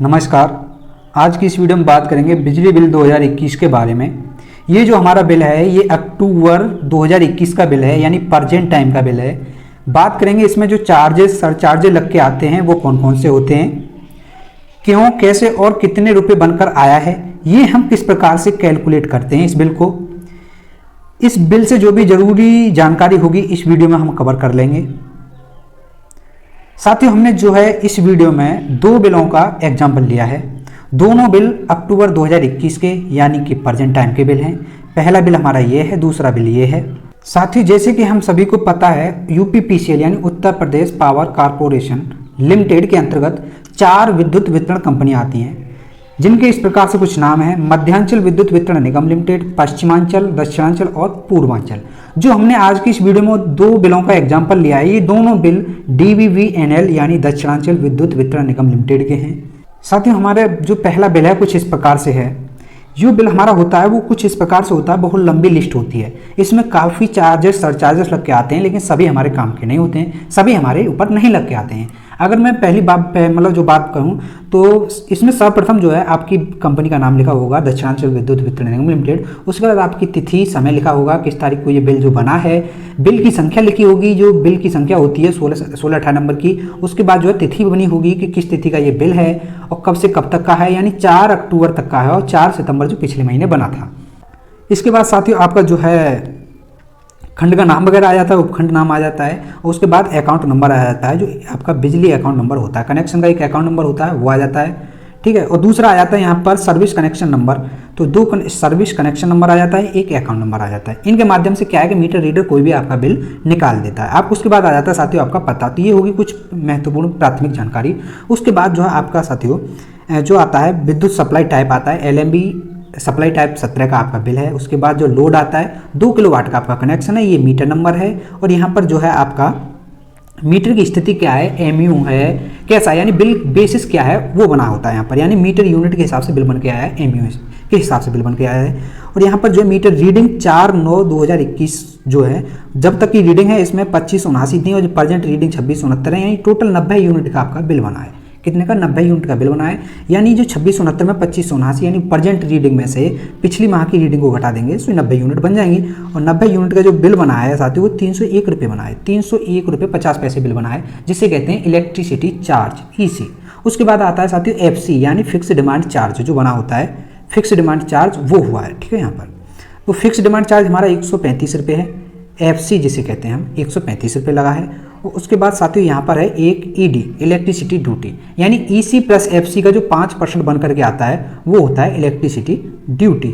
नमस्कार। आज की इस वीडियो में बात करेंगे बिजली बिल 2021 के बारे में। ये जो हमारा बिल है ये अक्टूबर 2021 का बिल है, यानी प्रेजेंट टाइम का बिल है। बात करेंगे इसमें जो चार्जेस सरचार्जेस लग के आते हैं वो कौन कौन से होते हैं, क्यों, कैसे और कितने रुपए बनकर आया है, ये हम किस प्रकार से कैलकुलेट करते हैं इस बिल को। इस बिल से जो भी जरूरी जानकारी होगी इस वीडियो में हम कवर कर लेंगे। साथियों, हमने जो है इस वीडियो में दो बिलों का एग्जाम्पल लिया है। दोनों बिल अक्टूबर 2021 के यानी कि प्रेजेंट टाइम के बिल हैं। पहला बिल हमारा ये है, दूसरा बिल ये है। साथियों, जैसे कि हम सभी को पता है यूपीपीसीएल यानी Uttar Pradesh power corporation limited के अंतर्गत 4 विद्युत वितरण कंपनियां आती हैं, जिनके इस प्रकार से कुछ नाम हैं: मध्यांचल विद्युत वितरण निगम लिमिटेड, पश्चिमांचल, दक्षिणांचल और पूर्वांचल। जो हमने आज की इस वीडियो में दो बिलों का एग्जाम्पल लिया है, ये दोनों बिल डीवीवीएनएल यानी दक्षिणांचल विद्युत वितरण निगम लिमिटेड के हैं। साथियों, हमारे जो पहला बिल है कुछ इस प्रकार से है। जो बिल हमारा होता है वो कुछ इस प्रकार से होता है, बहुत लंबी लिस्ट होती है। इसमें काफ़ी चार्जेस सरचार्जेस लग के आते हैं, लेकिन सभी हमारे काम के नहीं होते हैं, सभी हमारे ऊपर नहीं लग के आते हैं। अगर मैं पहली बात जो बात कहूँ तो इसमें सर्वप्रथम जो है आपकी कंपनी का नाम लिखा होगा, दक्षिणांचल विद्युत वितरण निगम लिमिटेड। उसके बाद आपकी तिथि, समय लिखा होगा, किस तारीख को ये बिल जो बना है। बिल की संख्या लिखी होगी, जो बिल की संख्या होती है 16-18 नंबर की। उसके बाद जो है तिथि बनी होगी कि किस तिथि का ये बिल है और कब से कब तक का है, यानी 4 अक्टूबर तक का है और 4 सितंबर जो पिछले महीने बना था। इसके बाद साथियों आपका जो है खंड का नाम वगैरह आ जाता है, उपखंड नाम आ जाता है, और उसके बाद अकाउंट नंबर आ जाता है, जो आपका बिजली अकाउंट नंबर होता है। कनेक्शन का एक अकाउंट नंबर होता है वो आ जाता है, ठीक है। और दूसरा आ जाता है यहाँ पर सर्विस कनेक्शन नंबर। तो 2 सर्विस कनेक्शन नंबर आ जाता है, एक अकाउंट नंबर आ जाता है। इनके माध्यम से क्या है कि मीटर रीडर कोई भी आपका बिल निकाल देता है। आप उसके बाद आ जाता है साथियों आपका पता। तो ये होगी कुछ महत्वपूर्ण प्राथमिक जानकारी। उसके बाद जो है आपका साथियों जो आता है विद्युत सप्लाई टाइप आता है, LMB सप्लाई टाइप 17 का आपका बिल है। उसके बाद जो लोड आता है 2 किलोवाट का आपका कनेक्शन है, ये मीटर नंबर है। और यहाँ पर जो है आपका मीटर की स्थिति क्या है, MU है कैसा, यानी बिल बेसिस क्या है वो बना होता है यहाँ पर, यानी मीटर यूनिट के हिसाब से बिल बन के आया है, MU के हिसाब से बिल बन के आया है। और यहाँ पर जो मीटर रीडिंग 4/9/2021 जो है, जब तक की रीडिंग है इसमें 2579 थी और जो प्रेजेंट रीडिंग 2669 है, यानी टोटल 90 यूनिट का आपका बिल बना है। कितने का? 90 यूनिट का बिल बना है। यानी जो 2669 में 2579 यानी प्रेजेंट रीडिंग में से पिछली माह की रीडिंग को घटा देंगे तो 90 यूनिट बन जाएंगी। और 90 यूनिट का जो बिल बना है साथियों वो 301 रुपये बना है, 301 रुपये 50 पैसे बिल बना है, जिसे कहते हैं इलेक्ट्रिसिटी चार्ज, EC। उसके बाद आता है साथियों FC यानी फिक्स डिमांड चार्ज, जो बना होता है फिक्स डिमांड चार्ज वो हुआ है, ठीक है। यहाँ पर तो फिक्स डिमांड चार्ज हमारा 135 रुपये है, FC जिसे कहते हैं हम 135 रुपये लगा है। उसके बाद साथियों यहाँ पर है एक ED इलेक्ट्रिसिटी ड्यूटी, यानी EC प्लस FC का जो 5% बन करके आता है वो होता है इलेक्ट्रिसिटी ड्यूटी,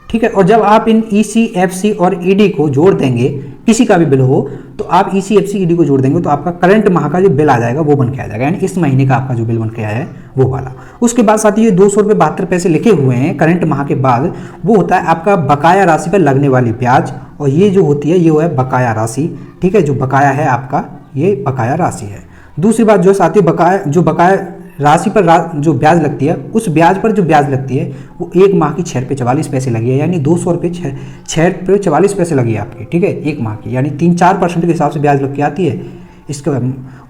ठीक है। और जब आप इन EC, FC और ED को जोड़ देंगे, किसी का भी बिल हो तो आप EC, FC, ED को जोड़ देंगे तो आपका करंट माह का जो बिल आ जाएगा वो बन के आ जाएगा, यानी इस महीने का आपका जो बिल बन के आया है वो वाला। उसके बाद साथियों ये 200 रुपये 72 पैसे लिखे हुए हैं करंट माह के बाद, वो होता है आपका बकाया राशि पर लगने वाली ब्याज। और ये जो होती है ये वो है बकाया राशि, ठीक है। जो बकाया है आपका ये बकाया राशि है। दूसरी बात जो साथियों बकाया राशि पर जो ब्याज लगती है, उस ब्याज पर जो ब्याज लगती है वो एक माह की 6 रुपये 44 पैसे लगी है, यानी 200 रुपये 6 रुपये 44 पैसे लगी है आपकी, ठीक है, एक माह की। यानी 3-4% के हिसाब से ब्याज लग के आती है इसके।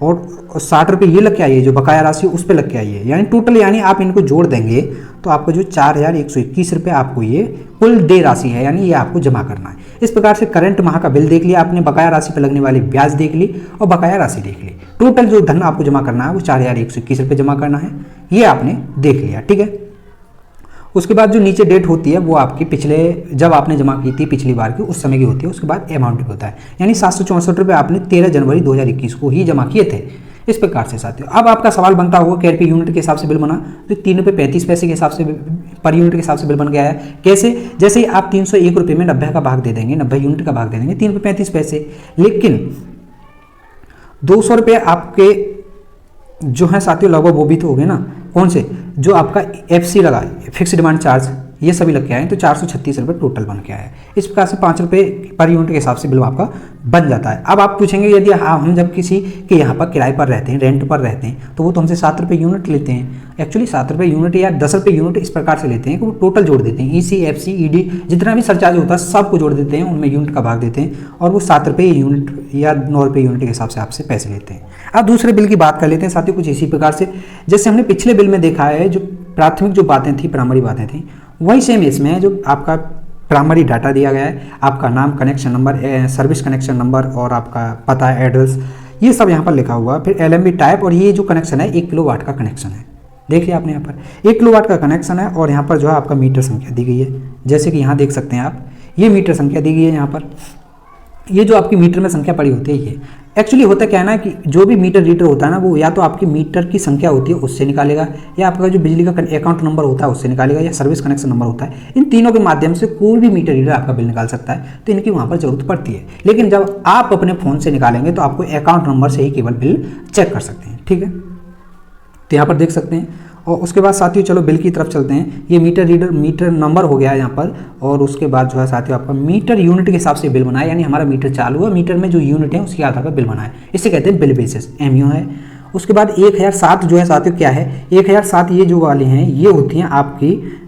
और 60 रुपये ये लग के आई है, जो बकाया राशि उस पर लग के आई है, यानी टोटल, यानी आप इनको जोड़ देंगे तो आपको जो 4121 रुपये आपको ये कुल देय राशि है, यानी ये आपको जमा करना है। इस प्रकार से करंट माह का बिल देख लिया आपने, बकाया राशि पर लगने वाली ब्याज देख ली और बकाया राशि देख ली। टोटल जो धन आपको जमा करना है वो 4121 रुपये जमा करना है, ये आपने देख लिया, ठीक है। उसके बाद जो नीचे डेट होती है वो आपकी पिछले, जब आपने जमा की थी पिछली बार की, उस समय की होती है। उसके बाद अमाउंट भी होता है, यानी 764 रुपये आपने 13 जनवरी 2021 को ही जमा किए थे। इस प्रकार से साथियों अब आपका सवाल बनता होगा कि रुपये यूनिट के हिसाब से बिल बना, तो 3 रुपये 35 पैसे के हिसाब से पर यूनिट के हिसाब से बिल बन गया है। कैसे? जैसे ही आप 301 रुपये में 90 का भाग दे देंगे, 90 यूनिट का भाग दे देंगे, 3 रुपये 35 पैसे। लेकिन 200 रुपये आपके जो है साथियों लगभग वो भी तो हो गए ना, कौन से? जो आपका FC लगा, फिक्स डिमांड चार्ज, ये सभी लग के आए तो 436 रुपये टोटल बन के आया। इस प्रकार से 5 रुपये पर यूनिट के हिसाब से बिल आपका बन जाता है। अब आप पूछेंगे यदि हम जब किसी के यहाँ पर किराए पर रहते हैं, रेंट पर रहते हैं, तो वो तो हमसे 7 रुपये यूनिट लेते हैं। एक्चुअली 7 रुपये यूनिट या 10 रुपये यूनिट इस प्रकार से लेते हैं कि वो टोटल जोड़ देते हैं, EC, FC, ED जितना भी सरचार्ज होता है सबको जोड़ देते हैं, उनमें यूनिट का भाग देते हैं और वो 7 रुपये यूनिट या 9 रुपये यूनिट के हिसाब से आपसे पैसे लेते हैं। अब दूसरे बिल की बात कर लेते हैं साथियों, कुछ इसी प्रकार से जैसे हमने पिछले बिल में देखा है, जो प्राथमिक जो बातें थी, प्राइमरी बातें थी, वही सेम इसमें है। जो आपका प्राइमरी डाटा दिया गया है, आपका नाम, connection number, service connection number और आपका पता, एड्रेस, ये सब यहाँ पर लिखा हुआ। फिर LMB टाइप और ये जो कनेक्शन है 1 किलोवाट का कनेक्शन है। देख लिया आपने, यहाँ पर 1 किलोवाट का कनेक्शन है और यहाँ पर जो है आपका मीटर संख्या दी गई है। जैसे कि यहाँ देख सकते हैं आप, ये मीटर संख्या दी गई है। यहाँ पर ये जो आपकी मीटर में संख्या पड़ी होती है, ये एक्चुअली होता क्या है ना कि जो भी मीटर रीडर होता है ना, वो या तो आपकी मीटर की संख्या होती है उससे निकालेगा, या आपका जो बिजली का अकाउंट नंबर होता है उससे निकालेगा, या सर्विस कनेक्शन नंबर होता है। इन तीनों के माध्यम से कोई भी मीटर रीडर आपका बिल निकाल सकता है, तो इनकी वहाँ पर जरूरत पड़ती है। लेकिन जब आप अपने फ़ोन से निकालेंगे तो आपको अकाउंट नंबर से ही केवल बिल चेक कर सकते हैं। ठीक है, तो यहाँ पर देख सकते हैं। और उसके बाद साथियों चलो बिल की तरफ चलते हैं। ये मीटर रीडर, मीटर नंबर हो गया है यहाँ पर, और उसके बाद जो है साथियों आपका मीटर यूनिट के हिसाब से बिल बनाए, यानी हमारा मीटर चालू है, मीटर में जो यूनिट है उसके आधार पर बिल बनाए, इसे कहते हैं बिल बेसिस, MU है। उसके बाद 1007 जो है साथियों क्या है, 1007 ये जो वाली हैं ये होती हैं आपकी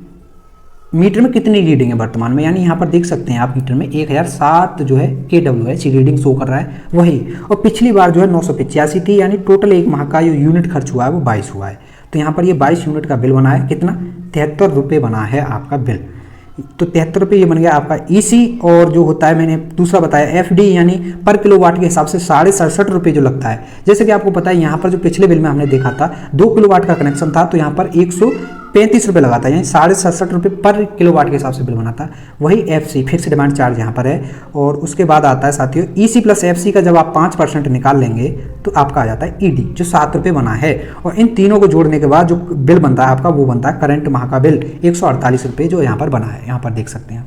मीटर में कितनी रीडिंग है वर्तमान में, यानी यहाँ पर देख सकते हैं आप मीटर में 1007 जो है kWh रीडिंग शो कर रहा है वही। और पिछली बार जो है 985 थी, यानी टोटल एक माह का जो यूनिट खर्च हुआ है वो 22 हुआ है। तो यहाँ पर ये 22 यूनिट का बिल बना है, कितना 73 रुपये बना है आपका बिल। तो 73 रुपये ये बन गया आपका EC। और जो होता है मैंने दूसरा बताया FD, यानी पर किलोवाट के हिसाब से 67.5 रुपये जो लगता है। जैसे कि आपको पता है यहाँ पर जो पिछले बिल में हमने देखा था 2 किलोवाट का कनेक्शन था, तो यहाँ पर 135 रुपये लगा था, यानी 67.5 रुपये पर किलोवाट के हिसाब से बिल बना था। वही FC फिक्स डिमांड चार्ज यहाँ पर है। और उसके बाद आता है साथियों EC प्लस FC का जब आप 5% निकाल लेंगे तो आपका आ जाता है ED, जो 7 रुपये बना है। और इन तीनों को जोड़ने के बाद जो बिल बनता है आपका, वो बनता है करंट माह का बिल 148 रुपये, जो यहाँ पर बना है, यहाँ पर देख सकते हैं।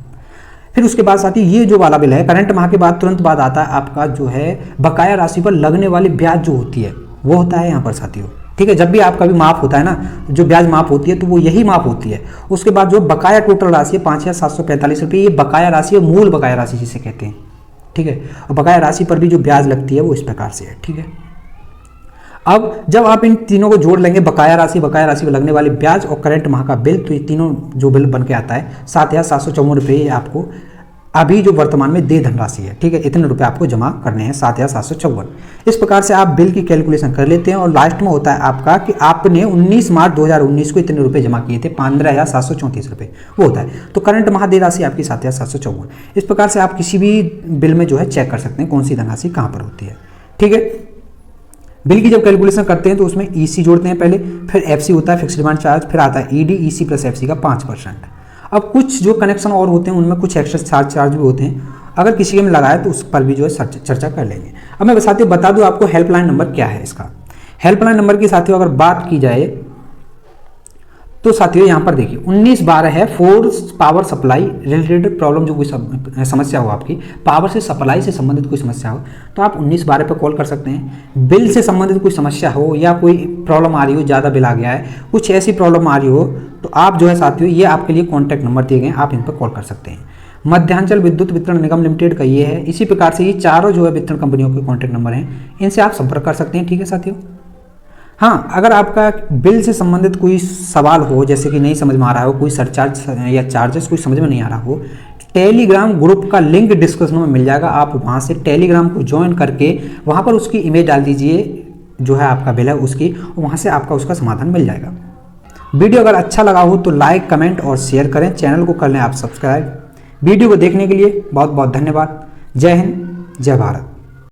फिर उसके बाद साथियों ये जो वाला बिल है, करंट माह के बाद तुरंत बाद आता है आपका जो है बकाया राशि पर लगने वाली ब्याज जो होती है, वो होता है यहाँ पर साथियों। ठीक है, जब भी आपका भी माफ होता है ना, जो ब्याज माफ होती है तो वो यही माफ होती है। उसके बाद जो बकाया टोटल राशि है 5745 रुपये, ये बकाया राशि है, मूल बकाया राशि जिसे कहते हैं। ठीक है, और बकाया राशि पर भी जो ब्याज लगती है वो इस प्रकार से है। ठीक है, अब जब आप इन तीनों को जोड़ लेंगे, बकाया राशि पर लगने वाली ब्याज और करंट माह का बिल, तो ये तीनों जो बिल बन के आता है 7,754 रुपये आपको अभी जो वर्तमान में दे धनराशि है। ठीक है, इतने रुपए आपको जमा करने हैं, 7,754। इस प्रकार से आप बिल की कैलकुलेशन कर लेते हैं और लास्ट में होता है आपका कि आपने 19 मार्च 2019 को इतने रुपए जमा किए थे, 15,734 रुपये वो होता है। तो करंट माह दे राशि आपकी 7,754। इस प्रकार से आप किसी भी बिल में जो है चेक कर सकते हैं कौन सी धनराशि कहाँ पर होती है। ठीक है, बिल की जब कैलकुलेशन करते हैं तो उसमें EC जोड़ते हैं पहले, फिर FC होता है फिक्स डिमांड चार्ज, फिर आता है ED, EC प्लस FC का 5%। अब कुछ जो कनेक्शन और होते हैं उनमें कुछ एक्स्ट्रा चार्ज भी होते हैं, अगर किसी के में लगाए तो उस पर भी जो है चर्चा कर लेंगे। अब मैं साथियों बता दूं आपको हेल्पलाइन नंबर क्या है इसका। हेल्पलाइन नंबर की साथियों अगर बात की जाए तो साथियों यहाँ पर देखिए 1912 है, force power supply related problem, जो कोई समस्या हो आपकी पावर से सप्लाई से संबंधित कोई समस्या हो तो आप 1912 पर कॉल कर सकते हैं। बिल से संबंधित कोई समस्या हो या कोई प्रॉब्लम आ रही हो, ज़्यादा बिल आ गया है, कुछ ऐसी प्रॉब्लम आ रही हो, तो आप जो है साथियों ये आपके लिए कॉन्टैक्ट नंबर दिए गए, आप इन पर कॉल कर सकते हैं। मध्यांचल विद्युत वितरण निगम लिमिटेड का ये है। इसी प्रकार से ये चारों जो है वितरण कंपनियों के कॉन्टैक्ट नंबर हैं, इनसे आप संपर्क कर सकते हैं। ठीक है साथियों, हाँ अगर आपका बिल से संबंधित कोई सवाल हो, जैसे कि नहीं समझ में आ रहा हो, कोई सरचार्ज या चार्जेस कोई समझ में नहीं आ रहा हो, टेलीग्राम ग्रुप का लिंक डिस्क्रिप्शन में मिल जाएगा, आप वहाँ से टेलीग्राम को ज्वाइन करके वहाँ पर उसकी इमेज डाल दीजिए जो है आपका बिल है उसकी, वहाँ से आपका उसका समाधान मिल जाएगा। वीडियो अगर अच्छा लगा हो तो लाइक, कमेंट और शेयर करें, चैनल को कर लें आप सब्सक्राइब। वीडियो को देखने के लिए बहुत बहुत धन्यवाद। जय हिंद, जय भारत।